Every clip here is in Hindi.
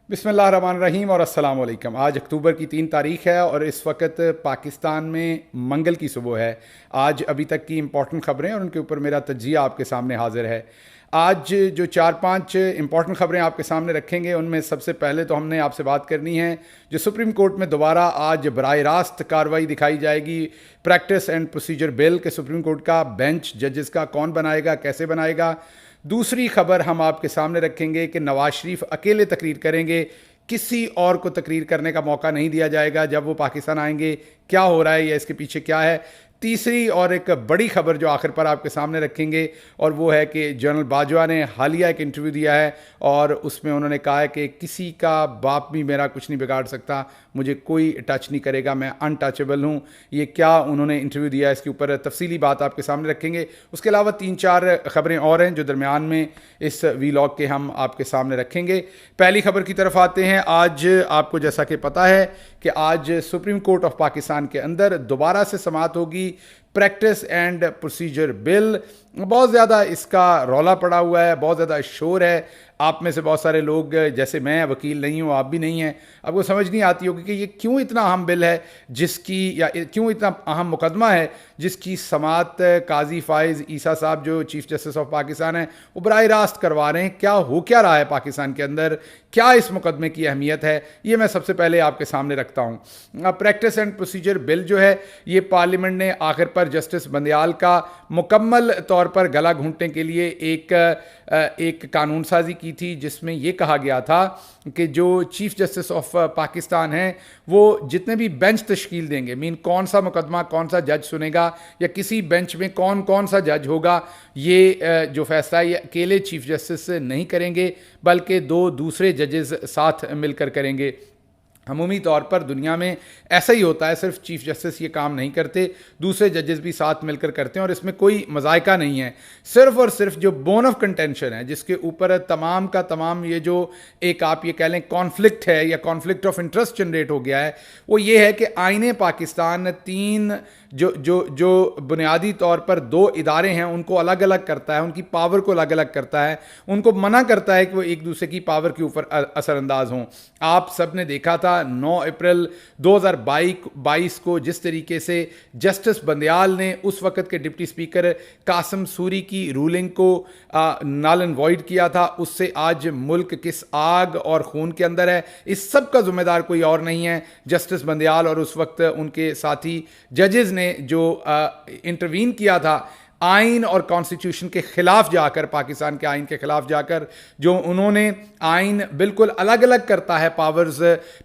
बिस्मिल्लाहिर्रहमानिर्रहीम और अस्सलाम वालेकुम। आज अक्टूबर की 3 तारीख है और इस वक्त पाकिस्तान में मंगल की सुबह है। आज अभी तक की इम्पॉर्टेंट खबरें और उनके ऊपर मेरा तज्जिया आपके सामने हाजिर है। आज जो 4-5 इम्पॉर्टेंट खबरें आपके सामने रखेंगे उनमें सबसे पहले तो हमने आपसे बात करनी है जो सुप्रीम कोर्ट में दोबारा आज बराह रास्त कार्रवाई दिखाई जाएगी प्रैक्टिस एंड प्रोसीजर बिल के सुप्रीम कोर्ट का बेंच जजेस का कौन बनाएगा, कैसे बनाएगा। दूसरी खबर हम आपके सामने रखेंगे कि नवाज शरीफ अकेले तकरीर करेंगे, किसी और को तकरीर करने का मौका नहीं दिया जाएगा जब वो पाकिस्तान आएंगे। क्या हो रहा है या इसके पीछे क्या है। तीसरी और एक बड़ी खबर जो आखिर पर आपके सामने रखेंगे और वो है कि जनरल बाजवा ने हालिया एक इंटरव्यू दिया है और उसमें उन्होंने कहा है कि किसी का बाप भी मेरा कुछ नहीं बिगाड़ सकता, मुझे कोई टच नहीं करेगा, मैं अनटचेबल हूँ। ये क्या उन्होंने इंटरव्यू दिया है इसके ऊपर तफसीली बात आपके सामने रखेंगे। उसके अलावा 3-4 खबरें और हैं जो दरमियान में इस वीलॉग के हम आपके सामने रखेंगे। पहली खबर की तरफ आते हैं। आज आपको जैसा कि पता है कि आज सुप्रीम कोर्ट ऑफ पाकिस्तान के अंदर दोबारा से समाअत होगी प्रैक्टिस एंड प्रोसीजर बिल। बहुत ज़्यादा इसका रौला पड़ा हुआ है, बहुत ज़्यादा शोर है। आप में से बहुत सारे लोग, जैसे मैं वकील नहीं हूँ, आप भी नहीं हैं, आपको समझ नहीं आती होगी कि ये क्यों इतना अहम बिल है जिसकी, या क्यों इतना अहम मुकदमा है जिसकी समाअत काजी फाइज ईसा साहब जो चीफ जस्टिस ऑफ पाकिस्तान हैं वो बराह रास्त करवा रहे हैं। क्या हो क्या रहा है पाकिस्तान के अंदर, क्या इस मुकदमे की अहमियत है, ये मैं सबसे पहले आपके सामने रखता हूँ। प्रैक्टिस एंड प्रोसीजर बिल जो है ये पार्लियामेंट ने आखिर पर जस्टिस बंदयाल का मुकम्मल तौर पर गला घूंटने के लिए एक कानून साजी की थी जिसमें यह कहा गया था कि जो चीफ जस्टिस ऑफ पाकिस्तान हैं वो जितने भी बेंच तश्कील देंगे, मीन कौन सा मुकदमा कौन सा जज सुनेगा या किसी बेंच में कौन कौन सा जज होगा, ये जो फैसला ये अकेले चीफ जस्टिस नहीं करेंगे बल्कि 2 दूसरे जजेस साथ मिलकर करेंगे। अमूमी तौर पर दुनिया में ऐसा ही होता है, सिर्फ चीफ जस्टिस ये काम नहीं करते, दूसरे जजेस भी साथ मिलकर करते हैं और इसमें कोई मजायका नहीं है। सिर्फ और सिर्फ जो बोन ऑफ कंटेंशन है जिसके ऊपर तमाम का तमाम ये जो एक आप ये कह लें कॉन्फ्लिक्ट है या कॉन्फ्लिक्ट ऑफ इंटरेस्ट जनरेट हो गया है वो ये है कि आईने पाकिस्तान 3 जो बुनियादी तौर पर 2 इदारे हैं उनको अलग अलग करता है, उनकी पावर को अलग अलग करता है, उनको मना करता है कि वो एक दूसरे की पावर के ऊपर असरअंदाज हों। आप सब ने देखा था 9 अप्रैल 2022 को जिस तरीके से जस्टिस बंदयाल ने उस वक्त के डिप्टी स्पीकर कासिम सूरी की रूलिंग को नल एंड वॉइड किया था, उससे आज मुल्क किस आग और खून के अंदर है। इस सब का जिम्मेदार कोई और नहीं है जस्टिस बंदयाल और उस वक्त उनके साथी जजेस ने जो इंटरवीन किया था आइन और कॉन्स्टिट्यूशन के खिलाफ जाकर, पाकिस्तान के आइन के खिलाफ जाकर, जो उन्होंने आइन बिल्कुल अलग अलग करता है, पावर्स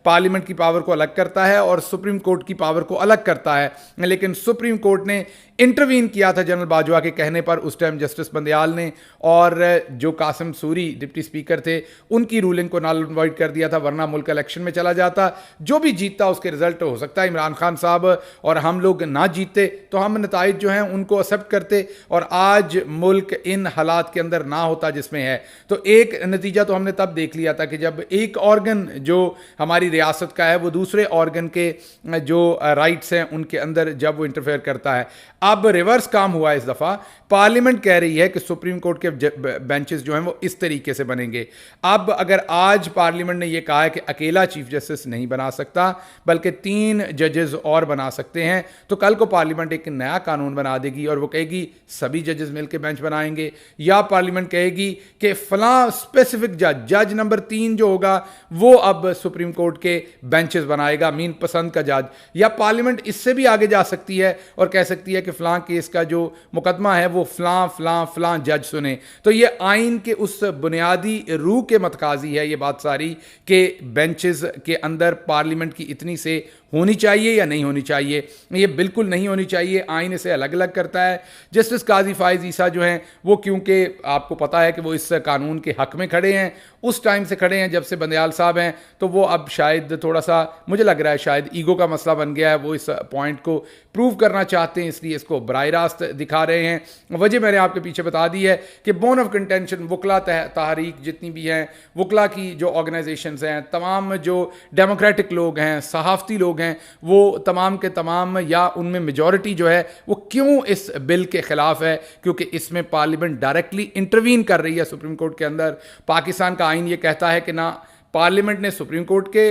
पार्लियामेंट की पावर को अलग करता है और सुप्रीम कोर्ट की पावर को अलग करता है, लेकिन सुप्रीम कोर्ट ने इंटरवीन किया था जनरल बाजवा के कहने पर उस टाइम जस्टिस बंदयाल ने, और जो कासिम सूरी डिप्टी स्पीकर थे उनकी रूलिंग को नल एंड वॉइड कर दिया था, वरना मुल्क इलेक्शन में चला जाता, जो भी जीतता उसके रिजल्ट हो सकता है इमरान खान साहब और हम लोग ना जीतते तो हम नताइज जो हैं उनको एक्सेप्ट करते और आज मुल्क इन हालात के अंदर ना होता जिसमें है। तो एक नतीजा तो हमने तब देख लिया था कि जब एक ऑर्गन जो हमारी रियासत का है वो दूसरे ऑर्गन के जो राइट्स हैं उनके अंदर जब वो इंटरफेयर करता है। अब रिवर्स काम हुआ इस दफा, पार्लियामेंट कह रही है कि सुप्रीम कोर्ट के बेंचेस जो हैं वो इस तरीके से बनेंगे। अब अगर आज पार्लियामेंट ने यह कहा है कि अकेला चीफ जस्टिस नहीं बना सकता बल्कि 3 जजेस और बना सकते हैं, तो कल को पार्लियामेंट एक नया कानून बना देगी और वो कहेगी सभी जजेस मिलकर बेंच बनाएंगे, या पार्लियामेंट कहेगी कि फलां स्पेसिफिक जज नंबर 3 जो होगा वो अब सुप्रीम कोर्ट के बेंचेस बनाएगा, मीन पसंद का जज। या पार्लियामेंट इससे भी आगे जा सकती है और कह सकती है कि फलां केस का जो मुकदमा है वो फलां फलां फलां जज सुने। तो ये आइन के उस बुनियादी रूह के मतकाजी है ये बात सारी कि बेंचेस के अंदर पार्लियामेंट की इतनी से होनी चाहिए या नहीं होनी चाहिए। ये बिल्कुल नहीं होनी चाहिए, आइन इसे अलग अलग करता है। जस्टिस काजी फाइज ईसा जो हैं वो, क्योंकि आपको पता है कि वो इस कानून के हक में खड़े हैं, उस टाइम से खड़े हैं जब से बंदयाल साहब हैं, तो वो अब शायद थोड़ा सा मुझे लग रहा है शायद ईगो का मसला बन गया है, वो इस पॉइंट को प्रूव करना चाहते हैं इसलिए इसको बराह रास्त दिखा रहे हैं। वजह मैंने आपके पीछे बता दी है कि बोन ऑफ कंटेंशन वकला तहरीक जितनी भी हैं, वकला की जो ऑर्गेनाइजेशंस हैं, तमाम जो डेमोक्रेटिक लोग हैं, सहाफ़ती लोग हैं, वो तमाम के तमाम या उनमें मेजॉरिटी जो है वो क्यों इस बिल के खिलाफ है, क्योंकि इसमें पार्लियामेंट डायरेक्टली इंटरवीन कर रही है सुप्रीम कोर्ट के अंदर। पाकिस्तान का आइन ये कहता है कि ना पार्लियामेंट ने सुप्रीम कोर्ट के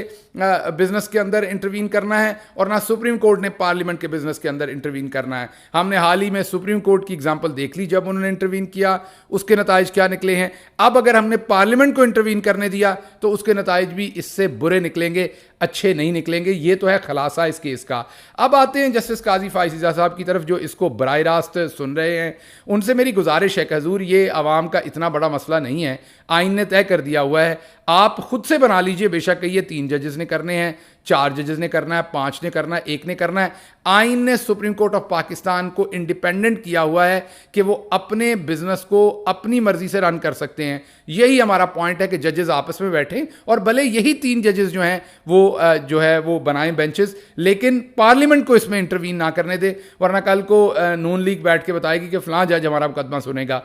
बिजनेस के अंदर इंटरवीन करना है और ना सुप्रीम कोर्ट ने पार्लियामेंट के बिजनेस के अंदर इंटरवीन करना है। हमने हाल ही में सुप्रीम कोर्ट की एग्जांपल देख ली, जब उन्होंने इंटरवीन किया उसके नताइज क्या निकले हैं। अब अगर हमने पार्लियामेंट को इंटरवीन करने दिया तो उसके नताइज भी इससे बुरे निकलेंगे, अच्छे नहीं निकलेंगे। ये तो है खलासा इस केस का। अब आते हैं जस्टिस काजी फाइज़ साहब की तरफ, जो इसको बराह रास्त सुन रहे हैं। उनसे मेरी गुजारिश है कि हजूर, ये आवाम का इतना बड़ा मसला नहीं है, आइन ने तय कर दिया हुआ है, आप खुद से बना लीजिए। बेशक ये 3 जजेस ने करने हैं, 4 जजेस ने करना है, 5 ने करना है, 1 ने करना है। आइन ने सुप्रीम कोर्ट ऑफ पाकिस्तान को इंडिपेंडेंट किया हुआ है कि वो अपने बिजनेस को अपनी मर्जी से रन कर सकते हैं। यही हमारा पॉइंट है कि जजेस आपस में बैठें और भले यही 3 जजेस जो हैं वो बनाएं बेंचेस, लेकिन पार्लियामेंट को इसमें इंटरवीन ना करने दे, वरना कल को नून लीग बैठ के बताएगी कि फलां जज हमारा मुकदमा सुनेगा।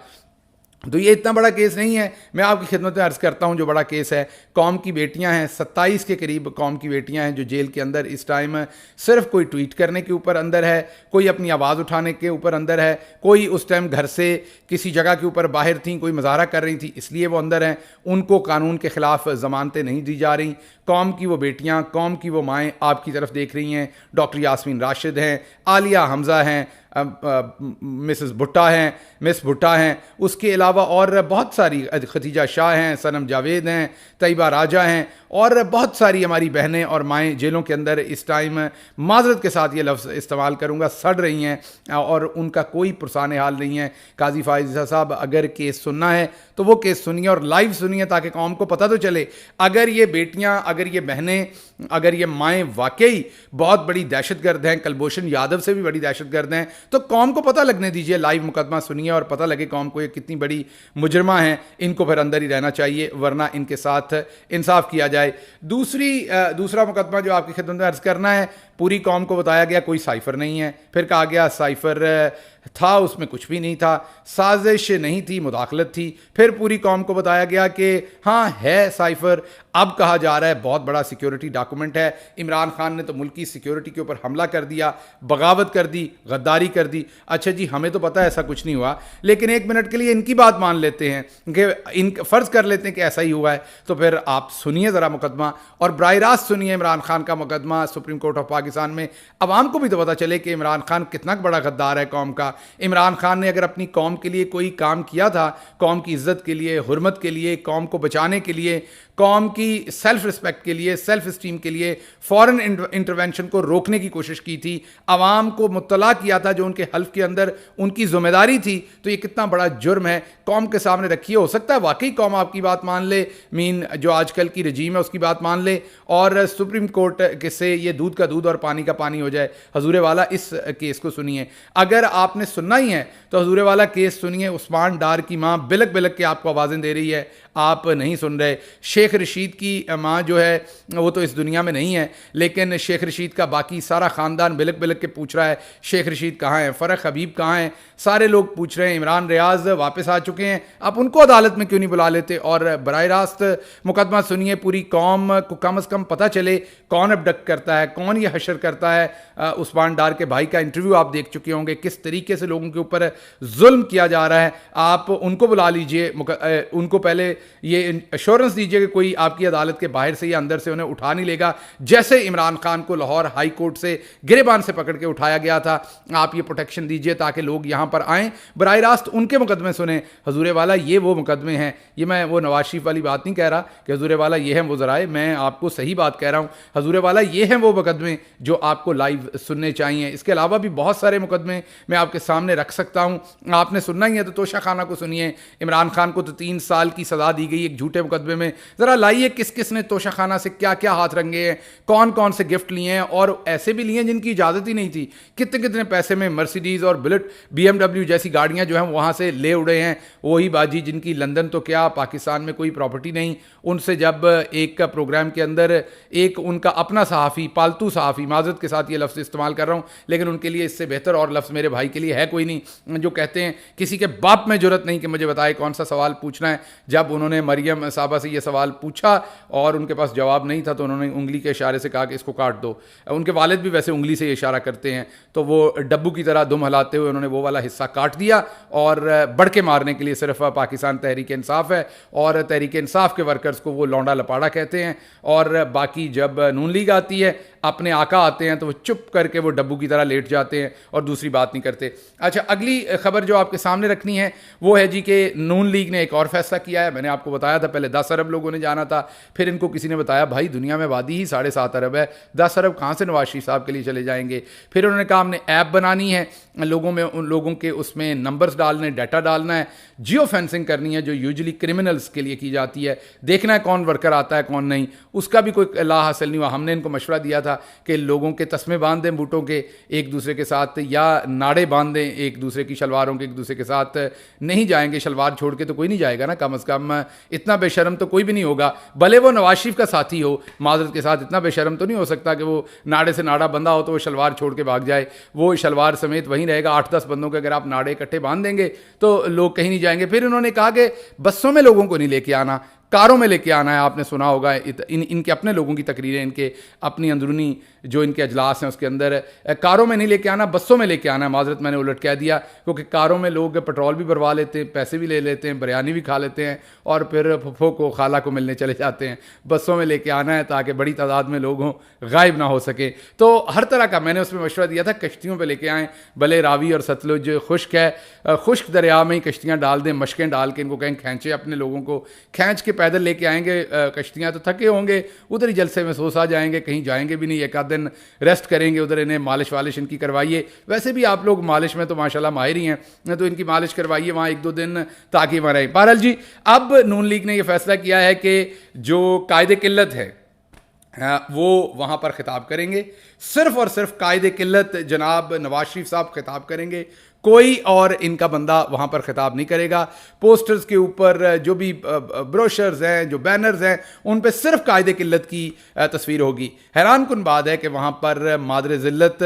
तो ये इतना बड़ा केस नहीं है। मैं आपकी खिदमत में अर्ज़ करता हूँ, जो बड़ा केस है, कौम की बेटियां हैं, 27 के करीब कौम की बेटियां हैं जो जेल के अंदर इस टाइम सिर्फ कोई ट्वीट करने के ऊपर अंदर है, कोई अपनी आवाज़ उठाने के ऊपर अंदर है, कोई उस टाइम घर से किसी जगह के ऊपर बाहर थी, कोई मुजाहरा कर रही थी इसलिए वो अंदर हैं। उनको कानून के ख़िलाफ़ ज़मानतें नहीं दी जा रही। कौम की वो बेटियां, कौम की वो माएँ आपकी तरफ देख रही हैं। डॉक्टर यास्मीन राशिद हैं, आलिया हमज़ा हैं, मिसेस भुट्टा हैं, मिस भुट्टा हैं, उसके अलावा और बहुत सारी, खतीजा शाह हैं, सनम जावेद हैं, तैयबा राजा हैं, और बहुत सारी हमारी बहनें और माएँ जेलों के अंदर इस टाइम, माजरत के साथ ये लफ्ज़ इस्तेमाल करूँगा, सड़ रही हैं और उनका कोई पुरसान हाल नहीं है। काजी फाइज़ साहब, अगर केस सुनना है तो वो केस सुनिए और लाइव सुनिए, ताकि कौम को पता तो चले। अगर ये बेटियां, अगर ये बहनें, अगर ये माएँ वाकई बहुत बड़ी दहशतगर्द हैं, कुलभूषण यादव से भी बड़ी दहशतगर्द हैं, तो कौम को पता लगने दीजिए। लाइव मुकदमा सुनिए और पता लगे कौम को ये कितनी बड़ी मुजरमा है। इनको फिर अंदर ही रहना चाहिए, वरना इनके साथ इंसाफ किया जाए। दूसरा मुकदमा जो आपकी खिदमत में अर्ज़ करना है, पूरी कौम को बताया गया कोई साइफर नहीं है, फिर कहा गया साइफर था, उसमें कुछ भी नहीं था, साजिश नहीं थी, मुदाखलत थी। फिर पूरी कौम को बताया गया कि हाँ है साइफर। अब कहा जा रहा है बहुत बड़ा सिक्योरिटी डॉक्यूमेंट है, इमरान खान ने तो मुल्क की सिक्योरिटी के ऊपर हमला कर दिया, बगावत कर दी, गद्दारी कर दी। अच्छा जी, हमें तो पता है ऐसा कुछ नहीं हुआ, लेकिन 1 मिनट के लिए इनकी बात मान लेते हैं कि फ़र्ज़ कर लेते हैं कि ऐसा ही हुआ है, तो फिर आप सुनिए ज़रा मुकदमा और बराह रास्त सुनिए इमरान खान का मुकदमा सुप्रीम कोर्ट ऑफ पाकिस्तान में। आवाम को भी तो पता चले कि इमरान खान कितना बड़ा गद्दार है कौम का। इमरान खान ने अगर अपनी कौम के लिए कोई काम किया था, कौम की इज्जत के लिए, हुर्मत के लिए, कौम को बचाने के लिए, कौम की सेल्फ रिस्पेक्ट के लिए, सेल्फ स्टीम के लिए, फॉरेन इंटरवेंशन को रोकने की कोशिश की थी, आवाम को मुत्तला किया था जो उनके हल्फ के अंदर उनकी जिम्मेदारी थी, तो ये कितना बड़ा जुर्म है कौम के सामने रखिए। हो सकता है वाकई कौम आपकी बात मान ले, जो आजकल की रजीम है उसकी बात मान ले, और सुप्रीम कोर्ट के से ये दूध का दूध और पानी का पानी हो जाए। हजूरे वाला इस केस को सुनिए। अगर आपने सुनना ही है तो हजूरे वाला केस सुनिए। उस्मान डार की माँ बिलक बिलक के आपको आवाज़ें दे रही है, आप नहीं सुन रहे। शेख रशीद की माँ जो है वो तो इस दुनिया में नहीं है, लेकिन शेख रशीद का बाकी सारा ख़ानदान बिलक बिलक के पूछ रहा है शेख रशीद कहाँ है, फ़रक हबीब कहाँ है, सारे लोग पूछ रहे हैं। इमरान रियाज वापस आ चुके हैं, आप उनको अदालत में क्यों नहीं बुला लेते? और बराह रास्त मुकदमा सुनिए, पूरी कौम को कम अज़ कम पता चले कौन अबडक्ट करता है, कौन ये हशर करता है। उस्मान डार के भाई का इंटरव्यू आप देख चुके होंगे, किस तरीके से लोगों के ऊपर जुल्म किया जा रहा है। आप उनको बुला लीजिए, उनको पहले ये एश्योरेंस दीजिए कि कोई आपकी अदालत के बाहर से या अंदर से उन्हें उठा नहीं लेगा, जैसे इमरान खान को लाहौर हाई कोर्ट से गिरेबान से पकड़ के उठाया गया था। आप ये प्रोटेक्शन दीजिए ताकि लोग यहाँ पर आएँ, बराह रास्त उनके मुकदमे सुने। हजूरे वाला ये वो मुकदमे हैं, ये मैं वो नवाज शरीफ वाली बात नहीं कह रहा कि हजूरे वाला ये है वो ज़राए, मैं आपको सही बात कह रहा हूँ। हजूरे वाला ये हैं वो मुकदमे जो आपको लाइव सुनने चाहिए। इसके अलावा भी बहुत सारे मुकदमे मैं आपके सामने रख सकता हूँ। आपने सुनना ही है तो तोशा खाना को सुनिए। इमरान खान को तो 3 साल की सज़ा दी गई एक झूठे मुकदमे में। ज़रा लाइए किस किस ने तोशा खाना से क्या क्या हाथ रंगे हैं, कौन कौन से गिफ्ट लिए हैं, और ऐसे भी लिए हैं जिनकी इजाज़त ही नहीं थी। कितने कितने पैसे में मर्सिडीज़ और बुलेट BMW जैसी गाड़ियाँ जो हैं वहाँ से ले उड़े हैं। वही बाजी जिनकी लंदन तो क्या पाकिस्तान में कोई प्रॉपर्टी नहीं, उनसे जब एक का प्रोग्राम के अंदर एक उनका अपना सहाफ़ी, पालतू सहाफ़ी, माजरत के साथ ये लफ्ज़ इस्तेमाल कर रहा हूँ, लेकिन उनके लिए इससे बेहतर और लफ्ज़ मेरे भाई के लिए है कोई नहीं, जो कहते हैं किसी के बाप में जरूरत नहीं कि मुझे बताए कौन सा सवाल पूछना है। जब उन्होंने मरियम साहबा से ये सवाल पूछा और उनके पास जवाब नहीं था, तो उन्होंने उंगली के इशारे से कहा कि इसको काट दो। उनके वालिद भी वैसे उंगली से इशारा करते हैं, तो वो डब्बू की तरह दुम हिलाते हुए उन्होंने वो वाला हिस्सा काट दिया और बढ़ के मारने के लिए सिर्फ पाकिस्तान तहरीक इंसाफ है और तहरीक इंसाफ के वर्कर्स को वो लौंडा लपाड़ा कहते हैं। और बाकी जब नून लीग आती है, अपने आका आते हैं, तो वो चुप करके वो डब्बू की तरह लेट जाते हैं और दूसरी बात नहीं करते। अच्छा, अगली खबर जो आपके सामने रखनी है वो है जी कि नून लीग ने एक और फैसला किया है। मैंने आपको बताया था पहले 10 अरब लोगों ने जाना था, फिर इनको किसी ने बताया भाई दुनिया में आबादी ही 7.5 अरब है, 10 अरब कहाँ से नवाज शरीफ साहब के लिए चले जाएंगे। फिर उन्होंने कहा हमने ऐप बनानी है, लोगों में उन लोगों के उसमें नंबर्स डालने, डाटा डालना है, जियो फेंसिंग करनी है जो यूजुअली क्रिमिनल्स के लिए की जाती है, देखना है कौन वर्कर आता है कौन नहीं, उसका भी कोई लाभ हासिल नहीं हुआ। हमने इनको मशवरा दिया था कि लोगों के तस्मे बांध दें बूटों के एक दूसरे के साथ, या नाड़े बांध दें एक दूसरे की शलवारों के, एक दूसरे के साथ नहीं जाएंगे, शलवार छोड़ के तो कोई नहीं जाएगा ना, कम अज़ कम इतना बेशरम तो कोई भी नहीं होगा, भले वो नवाज शरीफ का साथी हो, माजरत के साथ इतना बेशरम तो नहीं हो सकता कि वो नाड़े से नाड़ा बंधा हो तो वो शलवार छोड़ के भाग जाए, वो शलवार समेत वहीं रहेगा। 8-10 बंदों के अगर आप नाड़े इकट्ठे बांध देंगे तो लोग कहीं नहीं जाएंगे। फिर उन्होंने कहा कि बसों में लोगों को नहीं लेके आना, कारों में लेके आना है। आपने सुना होगा इनके अपने लोगों की तकरीरें, इनके अपनी अंदरूनी जो इनके अजलास हैं उसके अंदर, कारों में नहीं लेके आना, बसों में लेके आना है। माजरत मैंने उलट कह दिया, क्योंकि कारों में लोग पेट्रोल भी भरवा लेते हैं, पैसे भी ले लेते हैं, बिरयानी भी खा लेते हैं और फिर फुफो को खाला को मिलने चले जाते हैं। बसों में लेके आना है ताकि बड़ी तादाद में लोग हों, गायब ना हो सके। तो हर तरह का मैंने उसमें मशवरा दिया था, कश्तियों पर लेके आएँ, भले रावी और सतलुज खुश्क है, खुश्क दरिया में ही कश्तियाँ डाल दें, मशकें डाल के इनको कहें खींचे, अपने लोगों को खींच के पैदल लेके आएंगे कश्तियाँ, तो थके होंगे, उधर ही जलसे में सो जाएंगे, कहीं जाएंगे भी नहीं, एक आध दिन रेस्ट करेंगे उधर, इन्हें मालिश वालिश इनकी करवाइए। वैसे भी आप लोग मालिश में तो माशाल्लाह माहिर ही हैं, तो इनकी मालिश करवाइए वहाँ 1-2 दिन ताकि वहाँ रहें। बहरहाल जी, अब नून लीग ने यह फैसला किया है कि जो कायदे किल्लत है वो वहाँ पर खिताब करेंगे, सिर्फ और सिर्फ कायदे किल्लत जनाब नवाज शरीफ साहब खिताब करेंगे, कोई और इनका बंदा वहाँ पर खिताब नहीं करेगा। पोस्टर्स के ऊपर जो भी ब्रोशर्स हैं, जो बैनर्स हैं, उन पर सिर्फ कायदे किल्लत की तस्वीर होगी। हैरान कुन बात है कि वहाँ पर मादरे ज़िल्लत,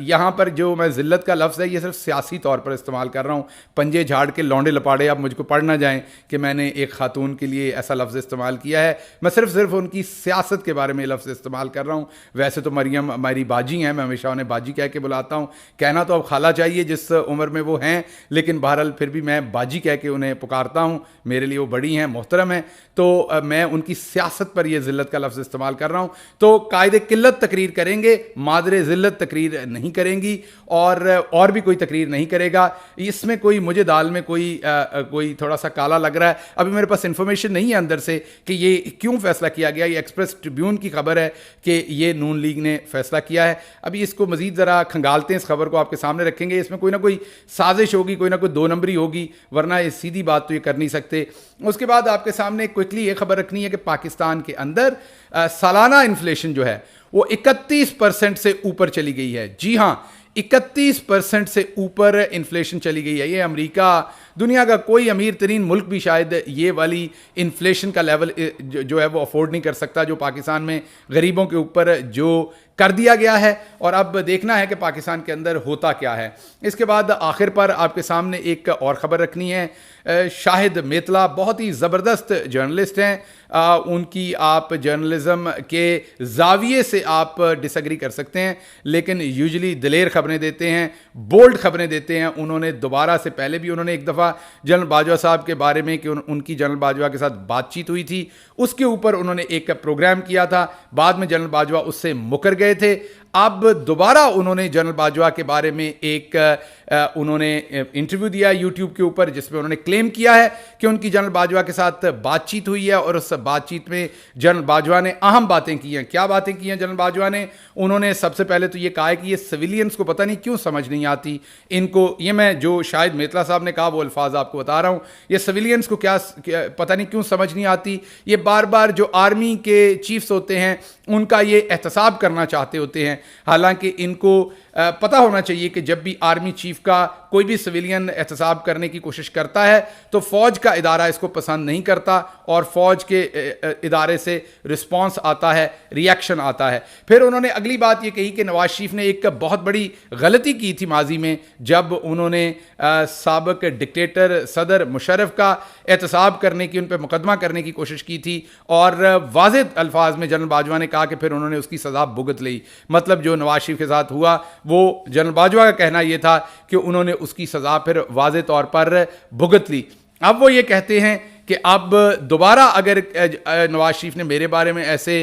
यहाँ पर जो मैं ज़िल्लत का लफ्ज़ है ये सिर्फ सियासी तौर पर इस्तेमाल कर रहा हूँ, पंजे झाड़ के लौंडे लपाड़े, आप मुझको पढ़ ना जाएँ कि मैंने एक खातून के लिए ऐसा लफ्ज़ इस्तेमाल किया है, मैं सिर्फ उनकी सियासत के बारे में लफ्ज़ इस्तेमाल कर रहा हूँ। वैसे तो मरियम हमारी बाजी हैं, मैं हमेशा उन्हें बाजी कह के बुलाता हूँ, कहना तो अब खाला चाहिए जिस उम्र में वो हैं, लेकिन बहरहाल फिर भी मैं बाजी कह के उन्हें पुकारता हूं, मेरे लिए वो बड़ी हैं, मोहतरम हैं, तो मैं उनकी सियासत पर ये ज़िल्लत का लफ्ज़ इस्तेमाल कर रहा हूं। तो कायदे किल्लत तकरीर करेंगे, मादरे ज़िल्लत तकरीर नहीं करेंगी और भी कोई तकरीर नहीं करेगा। इसमें कोई मुझे दाल में कोई थोड़ा सा काला लग रहा है। अभी मेरे पास इंफॉर्मेशन नहीं है अंदर से कि ये क्यों फैसला किया गया। ये एक्सप्रेस ट्रिब्यून की खबर है कि ये नून लीग ने फैसला किया है। अभी इसको मज़ीद ज़रा खंगालते हैं, इस खबर को आपके सामने रखेंगे। इसमें कोई ना कोई साजिश होगी, कोई ना कोई 2 नंबरी होगी, वरना ये सीधी बात तो ये कर नहीं सकते। उसके बाद आपके सामने क्विकली ये खबर रखनी है कि पाकिस्तान के अंदर सालाना इन्फ्लेशन जो है वो 31% से ऊपर चली गई है। जी हाँ, 31% से ऊपर इन्फ्लेशन चली गई है। ये अमेरिका, दुनिया का कोई अमीर तरीन मुल्क भी शायद ये वाली इन्फ्लेशन का लेवल जो है वो अफोर्ड नहीं कर सकता, जो पाकिस्तान में गरीबों के ऊपर जो कर दिया गया है। और अब देखना है कि पाकिस्तान के अंदर होता क्या है। इसके बाद आखिर पर आपके सामने एक और ख़बर रखनी है। शाहिद मेतला बहुत ही ज़बरदस्त जर्नलिस्ट हैं, उनकी आप जर्नलिज़म के ज़ाविये से आप डिसएग्री कर सकते हैं, लेकिन यूजुअली दिलेर ख़बरें देते हैं, बोल्ड ख़बरें देते हैं। उन्होंने दोबारा से पहले भी उन्होंने एक दफ़ा जनरल बाजवा साहब के बारे में कि उनकी जनरल बाजवा के साथ बातचीत हुई थी, उसके ऊपर उन्होंने एक प्रोग्राम किया था, बाद में जनरल बाजवा उससे मुकर गए थे। अब दोबारा उन्होंने जनरल बाजवा के बारे में एक उन्होंने इंटरव्यू दिया यूट्यूब के ऊपर, जिसमें उन्होंने क्लेम किया है कि उनकी जनरल बाजवा के साथ बातचीत हुई है और उस बातचीत में जनरल बाजवा ने अहम बातें की हैं। क्या बातें की हैं जनरल बाजवा ने? उन्होंने सबसे पहले तो ये कहा है कि ये सिविलियंस को पता नहीं क्यों समझ नहीं आती इनको, ये मैं जो शायद मेतला साहब ने कहा वो अल्फाज आपको बता रहा हूँ, ये सिविलियंस को क्या पता नहीं क्यों समझ नहीं आती। ये बार बार जो आर्मी के चीफ्स होते हैं उनका ये एहतसाब करना चाहते होते हैं, हालांकि इनको पता होना चाहिए कि जब भी आर्मी चीफ का कोई भी सिविलियन एहतसाब करने की कोशिश करता है तो फौज का इदारा इसको पसंद नहीं करता और फौज के इदारे से रिस्पांस आता है, रिएक्शन आता है। फिर उन्होंने अगली बात ये कही कि नवाज शरीफ ने एक बहुत बड़ी गलती की थी माजी में, जब उन्होंने साबिक डिक्टेटर सदर मुशर्रफ का एहतसाब करने की, उन पर मुकदमा करने की कोशिश की थी और वाज़ेह अल्फाज में जनरल बाजवा ने कहा कि फिर उन्होंने उसकी सज़ा भुगत ली। मतलब जो नवाज शरीफ के साथ हुआ वो जनरल बाजवा का कहना यह था कि उन्होंने उसकी सज़ा फिर वाज़ेह तौर पर भुगत ली। अब वो ये कहते हैं कि अब दोबारा अगर नवाज शरीफ ने मेरे बारे में ऐसे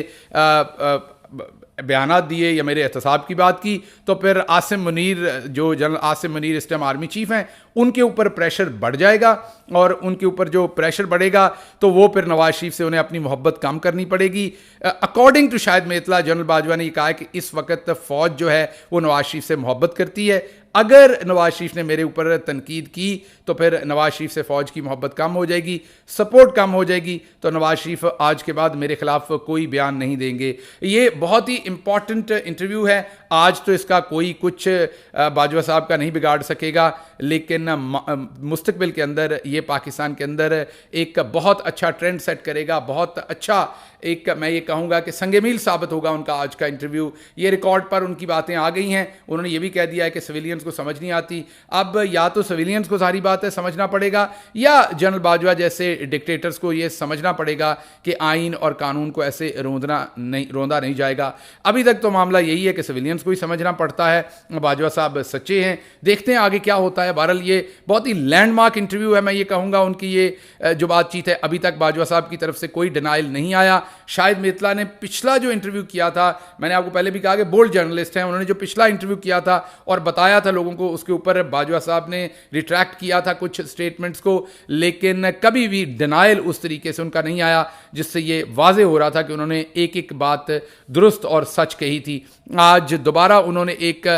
बयानात दिए या मेरे एहतसाब की बात की तो फिर आसिम मुनीर, जो जनरल आसिम मुनीर इस टाइम आर्मी चीफ हैं, उनके ऊपर प्रेशर बढ़ जाएगा और उनके ऊपर जो प्रेशर बढ़ेगा तो वो फिर नवाज शरीफ से उन्हें अपनी मोहब्बत कम करनी पड़ेगी। अकॉर्डिंग टू शायद में इतला जनरल बाजवा ने कहा कि इस वक्त फ़ौज जो है वो नवाज शरीफ से मोहब्बत करती है। अगर नवाज शरीफ ने मेरे ऊपर तनकीद की तो फिर नवाज शरीफ से फ़ौज की मोहब्बत कम हो जाएगी, सपोर्ट कम हो जाएगी, तो नवाज शरीफ आज के बाद मेरे खिलाफ कोई बयान नहीं देंगे। ये बहुत ही इंपॉर्टेंट इंटरव्यू है। आज तो इसका कोई कुछ बाजवा साहब का नहीं बिगाड़ सकेगा, लेकिन मुस्तकबिल के अंदर ये पाकिस्तान के अंदर एक बहुत अच्छा ट्रेंड सेट करेगा, बहुत अच्छा एक, मैं ये कहूँगा कि संगमील साबित होगा उनका आज का इंटरव्यू। ये रिकॉर्ड पर उनकी बातें आ गई हैं। उन्होंने ये भी कह दिया है कि सिविलियंस को समझ नहीं आती। अब या तो सिविलियंस को सारी बातें समझना पड़ेगा या जनरल बाजवा जैसे डिक्टेटर्स को ये समझना पड़ेगा कि आइन और कानून को ऐसे रोंदा नहीं जाएगा। अभी तक तो मामला यही है कि सिविलियंस को ही समझना पड़ता है। बाजवा साहब सच्चे हैं, देखते हैं आगे क्या होता है। बहरहाल ये बहुत ही लैंडमार्क इंटरव्यू है, मैं ये कहूँगा। उनकी ये जो बातचीत है, अभी तक बाजवा साहब की तरफ से कोई डिनाइल नहीं आया। शाहिद मित्तला ने पिछला जो इंटरव्यू किया था, मैंने आपको पहले भी कहा कि बोल्ड जर्नलिस्ट हैं, उन्होंने जो पिछला इंटरव्यू किया था और बताया था लोगों को, उसके ऊपर बाजवा साहब ने रिट्रैक्ट किया था कुछ स्टेटमेंट्स को, लेकिन कभी भी डिनाइल उस तरीके से उनका नहीं आया जिससे ये वाज़ेह हो रहा था कि उन्होंने एक एक बात दुरुस्त और सच कही थी। आज दोबारा उन्होंने एक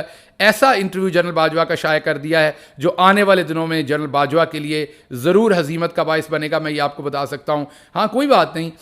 ऐसा इंटरव्यू जनरल बाजवा का शाया कर दिया है जो आने वाले दिनों में जनरल बाजवा के लिए ज़रूर हजीमत का बायस बनेगा, मैं ये आपको बता सकता हूँ। हाँ, कोई बात नहीं,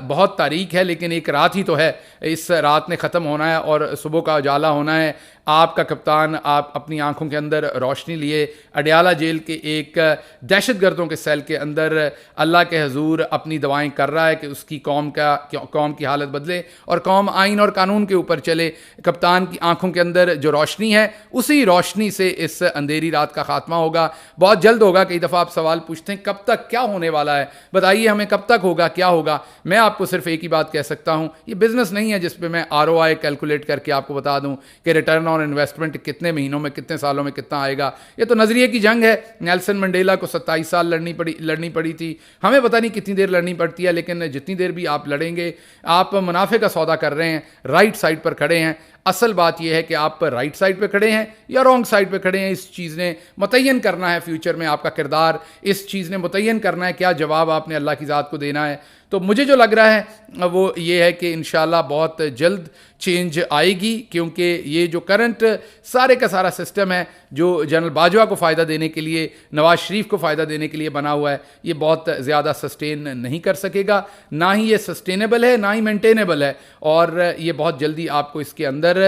बहुत तारीख है लेकिन एक रात ही तो है, इस रात ने ख़त्म होना है और सुबह का उजाला होना है। आपका कप्तान, आप अपनी आंखों के अंदर रोशनी लिए अडयाला जेल के एक दहशतगर्दों के सेल के अंदर अल्लाह के हजूर अपनी दवाएं कर रहा है कि उसकी कौम की हालत बदले और कौम आइन और कानून के ऊपर चले। कप्तान की आंखों के अंदर जो रोशनी है, उसी रोशनी से इस अंधेरी रात का खात्मा होगा, बहुत जल्द होगा। कई दफ़ा आप सवाल पूछते हैं कब तक क्या होने वाला है, बताइए हमें कब तक होगा, क्या होगा। मैं आपको सिर्फ एक ही बात कह सकता हूँ, ये बिजनेस नहीं है जिसपे मैं ROI कैलकुलेट करके आपको बता दूँ कि रिटर्न ऑन इन्वेस्टमेंट कितने महीनों में, कितने सालों में कितना आएगा। ये तो नजरिए की जंग है। नेल्सन मंडेला को 27 साल लड़नी पड़ी थी, हमें पता नहीं कितनी देर लड़नी पड़ती है, लेकिन जितनी देर भी आप लड़ेंगे, आप मुनाफे का सौदा कर रहे हैं, राइट साइड पर खड़े हैं। असल बात यह है कि आप राइट साइड पे खड़े हैं या रॉन्ग साइड पे खड़े हैं। इस चीज़ ने मुतय्यन करना है फ्यूचर में आपका किरदार, इस चीज़ ने मुतय्यन करना है क्या जवाब आपने अल्लाह की ज़ात को देना है। तो मुझे जो लग रहा है वो ये है कि इंशाल्लाह बहुत जल्द चेंज आएगी, क्योंकि ये जो करंट सारे का सारा सिस्टम है जो जनरल बाजवा को फ़ायदा देने के लिए, नवाज शरीफ को फ़ायदा देने के लिए बना हुआ है, ये बहुत ज़्यादा सस्टेन नहीं कर सकेगा। ना ही ये सस्टेनेबल है, ना ही मेंटेनेबल है, और ये बहुत जल्दी आपको इसके अंदर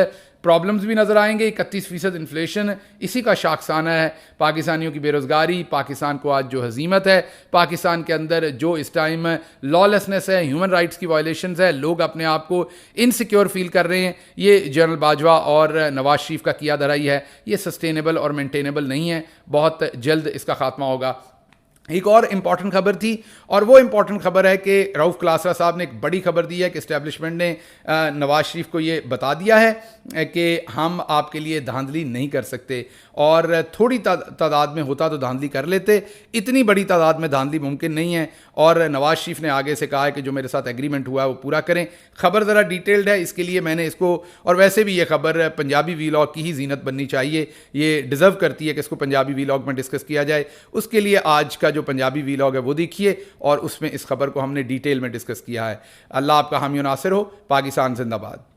प्रॉब्लम्स भी नज़र आएंगे। 31% इन्फ्लेशन इसी का शाखसाना है। पाकिस्तानियों की बेरोज़गारी, पाकिस्तान को आज जो हजीमत है, पाकिस्तान के अंदर जो इस टाइम लॉलेसनेस है, ह्यूमन राइट्स की वायलेशंस है, लोग अपने आप को इनसिक्योर फील कर रहे हैं, ये जनरल बाजवा और नवाज शरीफ का किया धराई है। ये सस्टेनेबल और मेंटेनेबल नहीं है, बहुत जल्द इसका खात्मा होगा। एक और इम्पॉर्टेंट खबर थी, और वो इम्पॉर्टेंट खबर है कि रऊफ़ क्लासरा साहब ने एक बड़ी खबर दी है कि इस्टेब्लिशमेंट ने नवाज शरीफ को ये बता दिया है कि हम आपके लिए धांधली नहीं कर सकते, और थोड़ी तादाद में होता तो धांधली कर लेते, इतनी बड़ी तादाद में धांधली मुमकिन नहीं है। और नवाज शरीफ ने आगे से कहा है कि जो मेरे साथ एग्रीमेंट हुआ है वो पूरा करें। खबर ज़रा डिटेल्ड है, इसके लिए मैंने इसको, और वैसे भी ये खबर पंजाबी वीलॉग की ही जीनत बननी चाहिए, ये डिज़र्व करती है कि इसको पंजाबी वीलॉग में डिस्कस किया जाए। उसके लिए आज का जो पंजाबी वीलॉग है वो देखिए, और उसमें इस खबर को हमने डिटेल में डिस्कस किया है। अल्लाह आपका हामी नासिर हो। पाकिस्तान जिंदाबाद।